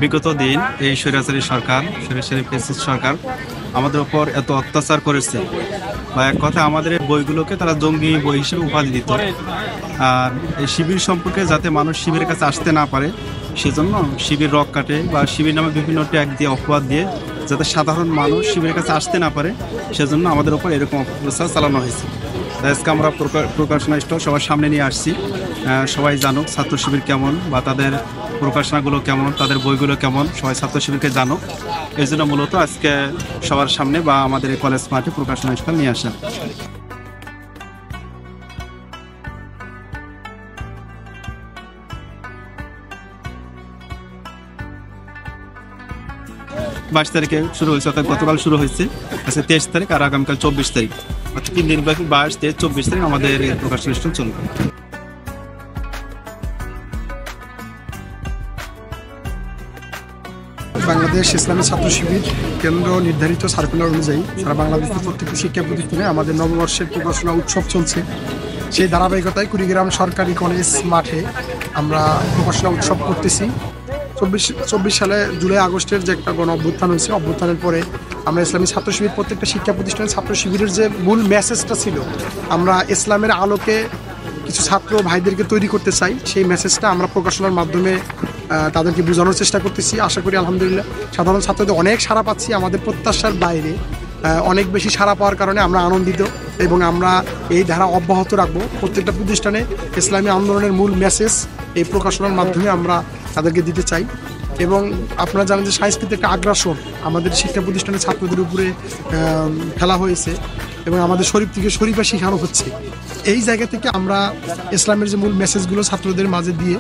বিগত দিন এই স্বৈরাচারী সরকার, স্বৈরাচারী ফ্যাসিস্ট সরকার আমাদের উপর এত অত্যাচার করেছে, বা এক কথা আমাদের এই বইগুলোকে তারা জঙ্গি বই হিসেবে উপাধি দিত। আর এই শিবির সম্পর্কে যাতে মানুষ শিবিরের কাছে আসতে না পারে, সেজন্য শিবির রক কাটে বা শিবির নামে বিভিন্ন ট্যাগ দিয়ে অপবাদ দিয়ে যাতে সাধারণ মানুষ শিবিরের কাছে আসতে না পারে, সেজন্য আমাদের উপর এরকম অপপ্রচার চালানো হয়েছে। তাই আজকে আমরা প্রকাশনা স্টল সবার সামনে নিয়ে আসছি, সবাই জানুক ছাত্র শিবির কেমন, বা তাদের প্রকাশনাগুলো কেমন, তাদের বইগুলো কেমন, সবাই ছাত্র শিবিরকে জানুক। এই জন্য মূলত আজকে সবার সামনে বা আমাদের এই কলেজ মাঠে প্রকাশনা স্টল নিয়ে আসা। বাইশ তারিখে শুরু হয়েছে, অর্থাৎ গতকাল শুরু হয়েছে, আজকে 23 তারিখ আর আগামীকাল 24 তারিখ, অর্থাৎ 3 দিন ব্যাপী 22, 23, 24 তারিখ আমাদের এই প্রকাশনা স্টল চলবে। বাংলাদেশ ইসলামী ছাত্র শিবির কেন্দ্র নির্ধারিত সার্কুলার অনুযায়ী সারা বাংলাদেশের প্রত্যেকটি শিক্ষা প্রতিষ্ঠানে আমাদের নববর্ষের প্রকাশনা উৎসব চলছে। সেই ধারাবাহিকতায় কুড়িগ্রাম সরকারি কলেজ মাঠে আমরা প্রকাশনা উৎসব করতেছি। 24 সালে জুলাই আগস্টের যে একটা গণ অভ্যুত্থান হয়েছে, অভ্যুত্থানের পরে আমরা ইসলামী ছাত্র শিবির প্রত্যেকটা শিক্ষা প্রতিষ্ঠানের ছাত্র শিবিরের যে মূল মেসেজটা ছিল, আমরা ইসলামের আলোকে কিছু ছাত্র ভাইদেরকে তৈরি করতে চাই, সেই মেসেজটা আমরা প্রকাশনার মাধ্যমে তাদেরকে বোঝানোর চেষ্টা করতেছি। আশা করি আলহামদুলিল্লাহ সাধারণ ছাত্রদের অনেক সাড়া পাচ্ছি, আমাদের প্রত্যাশার বাইরে অনেক বেশি সাড়া পাওয়ার কারণে আমরা আনন্দিত, এবং আমরা এই ধারা অব্যাহত রাখবো। প্রত্যেকটা প্রতিষ্ঠানে ইসলামী আন্দোলনের মূল মেসেজ এই প্রকাশনার মাধ্যমে আমরা তাদেরকে দিতে চাই। এবং আপনারা জানেন যে সাংস্কৃতিক একটা আগ্রাসন আমাদের শিক্ষা প্রতিষ্ঠানের ছাত্রদের উপরে ফেলা হয়েছে, এবং আমাদের শরীফ থেকে শরীফা শেখানো হচ্ছে। এই জায়গা থেকে আমরা ইসলামের যে মূল মেসেজগুলো ছাত্রদের মাঝে দিয়ে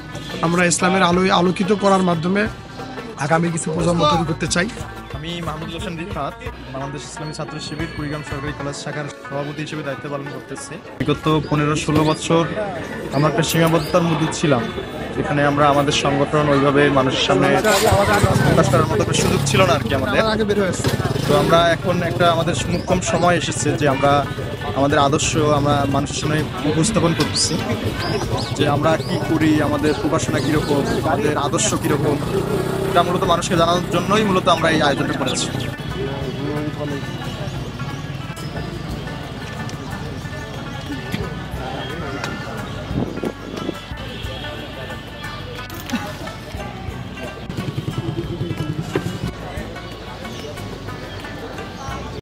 আমরা ইসলামের আলোয় আলোকিত করার মাধ্যমে আগামী কিছু প্রজন্ম তৈরি করতে চাই। আমি মাহমুদুল হোসেন রিফাত, বাংলাদেশ ইসলামী ছাত্র শিবির কুড়িগ্রাম সরকারি কলেজ শাখার সভাপতি হিসেবে দায়িত্ব পালন করতেছি। বিগত 15-16 বছর আমরা একটা সীমাবদ্ধতার মধ্যে ছিলাম, এখানে আমরা আমাদের সংগঠন ওইভাবে মানুষের সামনে প্রকাশ করার মতো সুযোগ ছিল না আর কি আমাদের। তো আমরা এখন একটা আমাদের মোক্ষম সময় এসেছে যে আমরা আমাদের আদর্শ আমরা মানুষের সামনে উপস্থাপন করতেছি, যে আমরা কি করি, আমাদের প্রকাশনা কীরকম, আমাদের আদর্শ কীরকম, এটা মূলত মানুষকে জানানোর জন্যই মূলত আমরা এই আয়োজনটা করেছি।